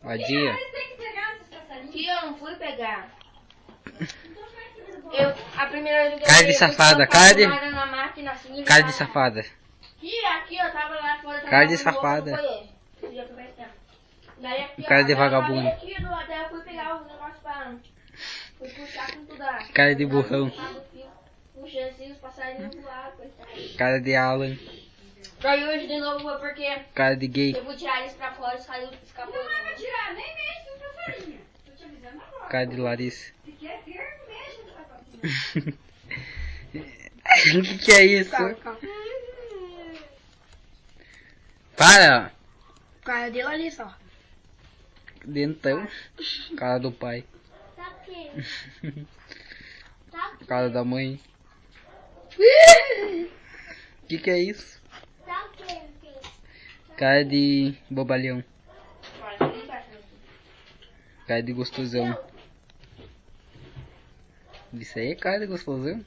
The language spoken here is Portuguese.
Vadia. Que eu não fui pegar. A primeira vez que eu Cara de peguei, safada, eu cara de... tava na máquina, assim, Cara de safada. Aqui, ó, tava lá fora. Cara de tava no outro, safada. foi esse. Esse dia que eu peguei tempo. Daí aqui, Cara ó, de daí eu vagabundo. parei aqui, daí eu fui pegar os negócios pra... Fui puxar com tudo a... Cara de burrão. Puxei assim, os passarinhos voaram, coitado. Cara de Alan. Daí hoje de novo foi porque... Cara de gay. Eu vou tirar eles pra fora e saiu, escapou. Não vai tirar, nem mexe com o passarinho. Tô te avisando agora. Cara de Larissa. Se quer ver, mexe no passarinho. O que é isso? Calma. Para! Cara de Larissa, ó. Dentão. Cara do pai. Tá aqui. Cara da mãe. O que é isso? Tá aqui. Cara de bobalhão. Cara de gostosão. Isso aí é cara de gostosão?